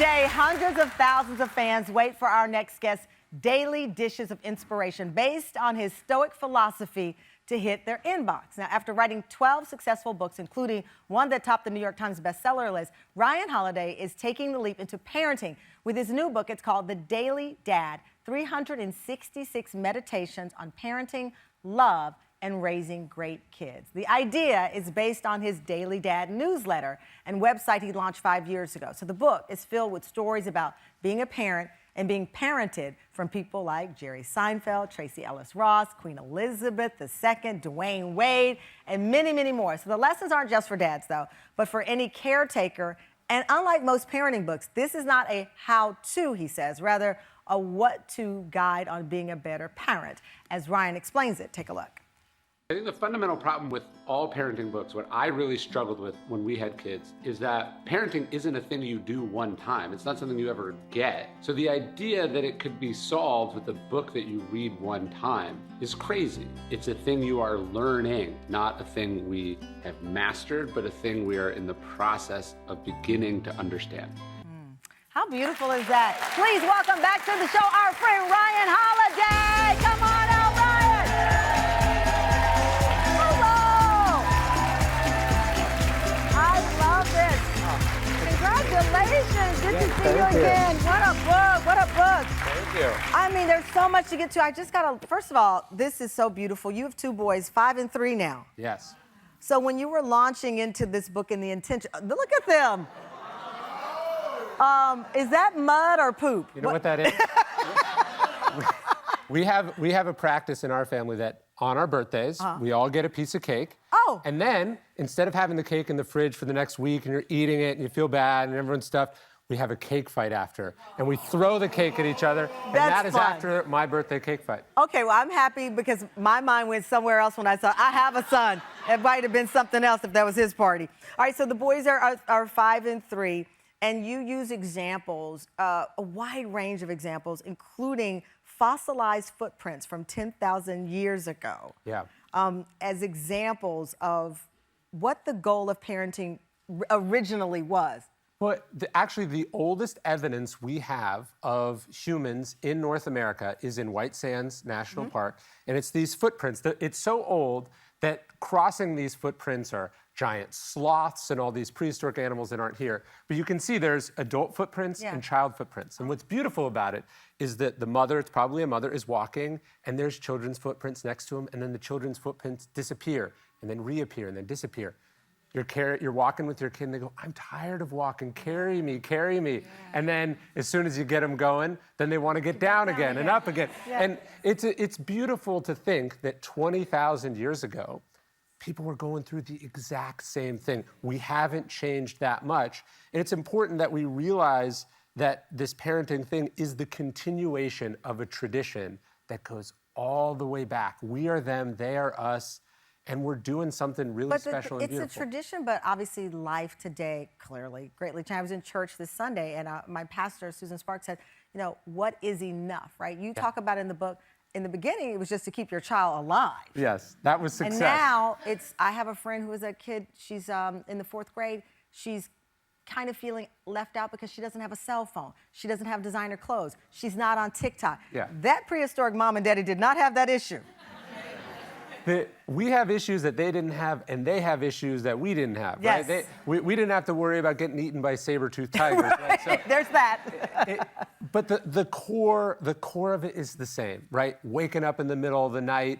day, hundreds of thousands of fans wait for our next guest's daily dishes of inspiration based on his stoic philosophy to hit their inbox. Now, after writing 12 successful books, including one that topped the New York Times bestseller list, Ryan Holiday is taking the leap into parenting with his new book. It's called The Daily Dad, 366 Meditations on Parenting, Love, and Raising Great Kids. The idea is based on his Daily Dad newsletter and website he launched 5 years ago. So the book is filled with stories about being a parent and being parented from people like Jerry Seinfeld, Tracy Ellis Ross, Queen Elizabeth II, Dwayne Wade, and many, many more. So the lessons aren't just for dads, though, but for any caretaker. And unlike most parenting books, this is not a how-to, he says, rather a what-to guide on being a better parent. As Ryan explains it, take a look. I think the fundamental problem with all parenting books, what I really struggled with when we had kids, is that parenting isn't a thing you do one time. It's not something you ever get. So the idea that it could be solved with a book that you read one time is crazy. It's a thing you are learning, not a thing we have mastered, but a thing we are in the process of beginning to understand. How beautiful is that? Please welcome back to the show our friend Ryan Holiday. Come on out, Ryan. Congratulations. Good to see you again. What a book. What a book. Thank you. I mean, there's so much to get to. I just got to, first of all, this is so beautiful. You have two boys, 5 and 3 now. Yes. So when you were launching into this book and the intention, look at them. Is that mud or poop? You know what that is? we have a practice in our family that on our birthdays, we all get a piece of cake. Oh. And then, instead of having the cake in the fridge for the next week and you're eating it and you feel bad and everyone's stuffed, we have a cake fight after. And we throw the cake at each other. And that is fun. after my birthday cake fight. Okay, well, I'm happy because my mind went somewhere else when I saw I have a son. It might have been something else if that was his party. All right, so the boys are 5 and 3, and you use examples, a wide range of examples, including fossilized footprints from 10,000 years ago. Yeah. As examples of what the goal of parenting originally was. Well, actually, the oldest evidence we have of humans in North America is in White Sands National Park, and it's these footprints. It's so old that crossing these footprints are giant sloths and all these prehistoric animals that aren't here. But you can see there's adult footprints and child footprints. And what's beautiful about it is that the mother, it's probably a mother, is walking, and there's children's footprints next to them, and then the children's footprints disappear, and then reappear, and then disappear. You're walking with your kid, and they go, I'm tired of walking, carry me, carry me. Yeah. And then as soon as you get them going, then they want to get down again and up again. Yeah. And it's beautiful to think that 20,000 years ago, people were going through the exact same thing. We haven't changed that much. And it's important that we realize that this parenting thing is the continuation of a tradition that goes all the way back. We are them, they are us, and we're doing something really special and beautiful. It's a tradition, but obviously life today clearly greatly changed. I was in church this Sunday, and my pastor, Susan Sparks, said, you know, what is enough, right? You talk about in the book, in the beginning, it was just to keep your child alive. Yes, that was success. And now I have a friend who is a kid, she's in the 4th grade. She's kind of feeling left out because she doesn't have a cell phone. She doesn't have designer clothes. She's not on TikTok. Yeah. That prehistoric mom and daddy did not have that issue. We have issues that they didn't have, and they have issues that we didn't have, yes. right? We didn't have to worry about getting eaten by saber-toothed tigers. Right? So, there's that. But the core of it is the same, right? Waking up in the middle of the night,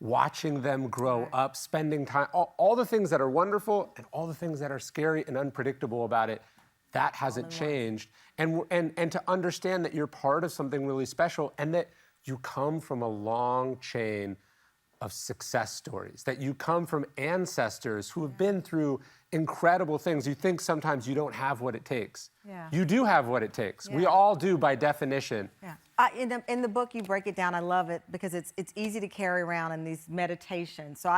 watching them grow up, spending time, all the things that are wonderful and all the things that are scary and unpredictable about it, that hasn't changed. And to understand that you're part of something really special and that you come from a long chain of success stories, that you come from ancestors who have been through incredible things. You think sometimes you don't have what it takes. Yeah. You do have what it takes. Yeah. We all do by definition. Yeah. In the book, you break it down. I love it because it's easy to carry around in these meditations. So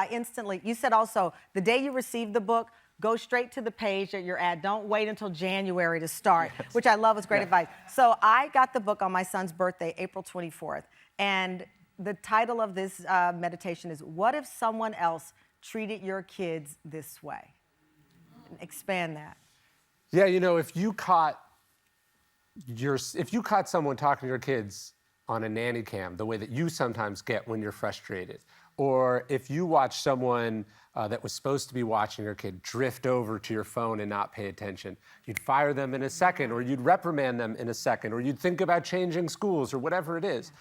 you said also, the day you receive the book, go straight to the page that you're at. Don't wait until January to start, which I love was great advice. So I got the book on my son's birthday, April 24th, and the title of this meditation is, What If Someone Else Treated Your Kids This Way? Expand that. Yeah, you know, if you caught if you caught someone talking to your kids on a nanny cam, the way that you sometimes get when you're frustrated, or if you watch someone that was supposed to be watching your kid drift over to your phone and not pay attention, you'd fire them in a second, or you'd reprimand them in a second, or you'd think about changing schools or whatever it is.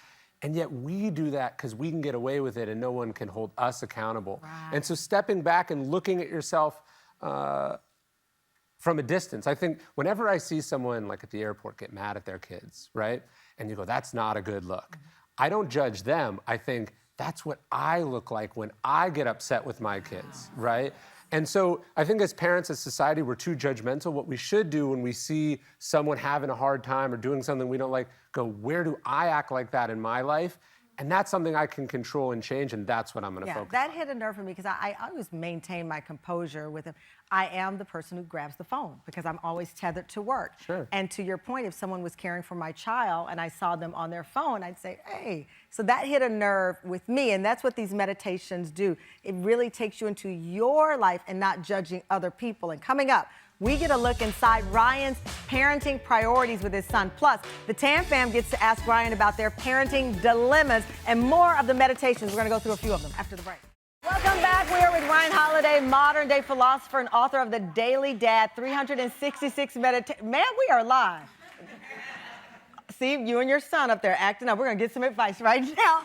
And yet we do that because we can get away with it and no one can hold us accountable. Right. And so stepping back and looking at yourself from a distance. I think whenever I see someone like at the airport get mad at their kids, right? And you go, that's not a good look. I don't judge them. I think that's what I look like when I get upset with my kids, right? And so I think as parents, as society, we're too judgmental. What we should do when we see someone having a hard time or doing something we don't like, go, where do I act like that in my life? And that's something I can control and change, and that's what I'm going to focus on. That hit a nerve for me because I always maintain my composure with him. I am the person who grabs the phone because I'm always tethered to work. Sure. And to your point, if someone was caring for my child and I saw them on their phone, I'd say, hey. So that hit a nerve with me, and that's what these meditations do. It really takes you into your life and not judging other people. And coming up, we get a look inside Ryan's parenting priorities with his son. Plus, the Tam fam gets to ask Ryan about their parenting dilemmas and more of the meditations. We're going to go through a few of them after the break. Welcome back. We are with Ryan Holiday, modern-day philosopher and author of The Daily Dad, 366 Meditations. Man, we are live. See, you and your son up there acting up. We're going to get some advice right now.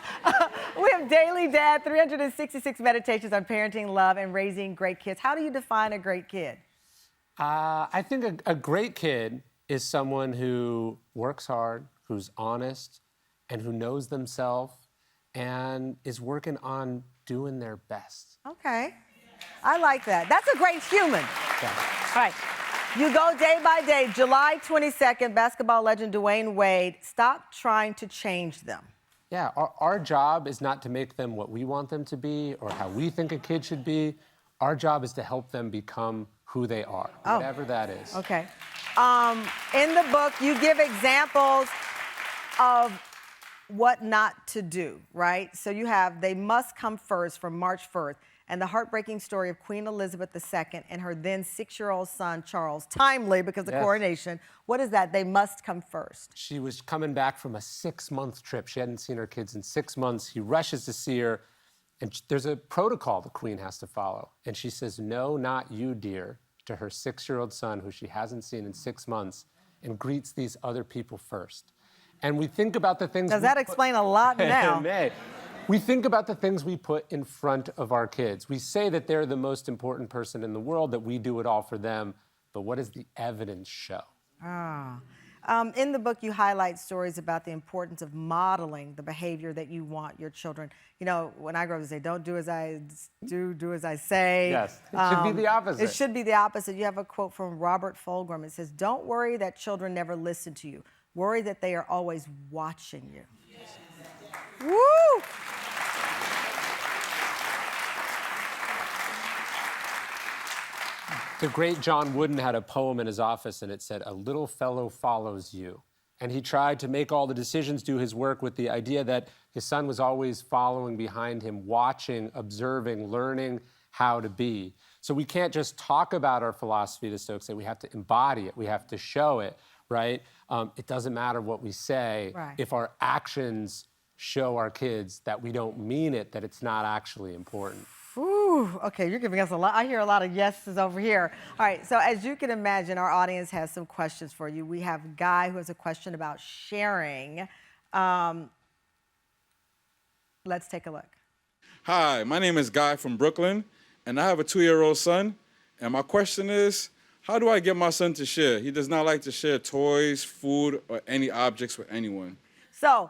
We have Daily Dad, 366 Meditations on parenting, love, and raising great kids. How do you define a great kid? I think a great kid is someone who works hard, who's honest, and who knows themselves and is working on doing their best. Okay. I like that. That's a great human. Yeah. All right. You go day by day. July 22nd, basketball legend Dwayne Wade. Stop trying to change them. Yeah, our job is not to make them what we want them to be or how we think a kid should be. Our job is to help them become who they are, whatever that is. Okay. In the book, you give examples of what not to do, right? So you have They Must Come First from March 1st, and the heartbreaking story of Queen Elizabeth II and her then 6-year-old son, Charles. Timely because of the coronation. What is that? They must come first. She was coming back from a 6-month trip. She hadn't seen her kids in 6 months. He rushes to see her. And there's a protocol the queen has to follow. And she says, no, not you, dear, to her 6-year-old son, who she hasn't seen in 6 months, and greets these other people first. And we think about the things— Does that explain a lot now? We think about the things we put in front of our kids. We say that they're the most important person in the world, that we do it all for them. But what does the evidence show? In the book, you highlight stories about the importance of modeling the behavior that you want your children. You know, when I grow up, they say, don't do as I do, do as I say. Yes, it should be the opposite. It should be the opposite. You have a quote from Robert Fulghum. It says, don't worry that children never listen to you. Worry that they are always watching you. Yes. Woo! The great John Wooden had a poem in his office, and it said, a little fellow follows you. And he tried to make all the decisions, do his work with the idea that his son was always following behind him, watching, observing, learning how to be. So we can't just talk about our philosophy, the Stoics say. We have to embody it. We have to show it, right? It doesn't matter what we say if our actions show our kids that we don't mean it, that it's not actually important. Ooh, okay, you're giving us a lot. I hear a lot of yeses over here. All right, so as you can imagine, our audience has some questions for you. We have Guy who has a question about sharing. Let's take a look. Hi, my name is Guy from Brooklyn, and I have a 2-year-old son. And my question is, how do I get my son to share? He does not like to share toys, food, or any objects with anyone. So,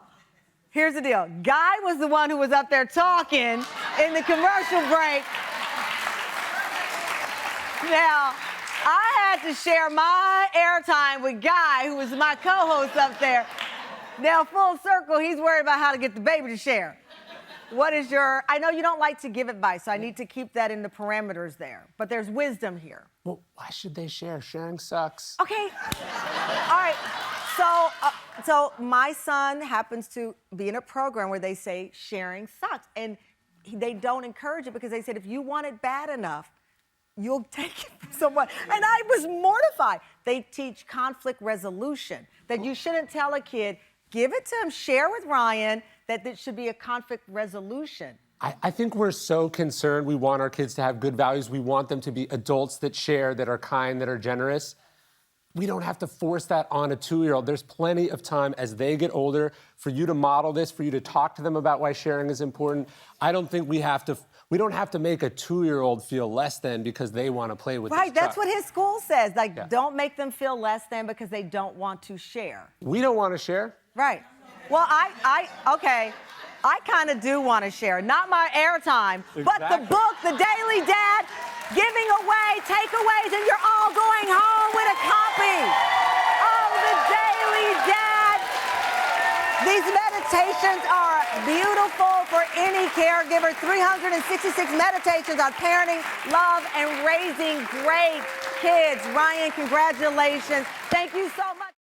here's the deal. Guy was the one who was up there talking in the commercial break. Now, I had to share my airtime with Guy, who was my co-host up there. Now, full circle, he's worried about how to get the baby to share. What is your— I know you don't like to give advice, so I need to keep that in the parameters there. But there's wisdom here. Well, why should they share? Sharing sucks. Okay. All right. So my son happens to be in a program where they say sharing sucks. And they don't encourage it because they said if you want it bad enough, you'll take it from someone. And I was mortified. They teach conflict resolution, that you shouldn't tell a kid, give it to him, share with Ryan, that there should be a conflict resolution. I think we're so concerned. We want our kids to have good values. We want them to be adults that share, that are kind, that are generous. We don't have to force that on a 2-year-old. There's plenty of time as they get older for you to model this, for you to talk to them about why sharing is important. I don't think we don't have to make a 2-year-old feel less than because they want to play with Right, this that's truck. what his school says. Like, Yeah. don't make them feel less than because they don't want to share. We don't want to share. Right. Well, okay. I kind of do want to share. Not my airtime, but the Exactly. book, The Daily Dad, giving away takeaways, and you're all going home with a copy of The Daily Dad. These meditations are beautiful for any caregiver. 366 meditations on parenting, love, and raising great kids. Ryan, congratulations. Thank you so much.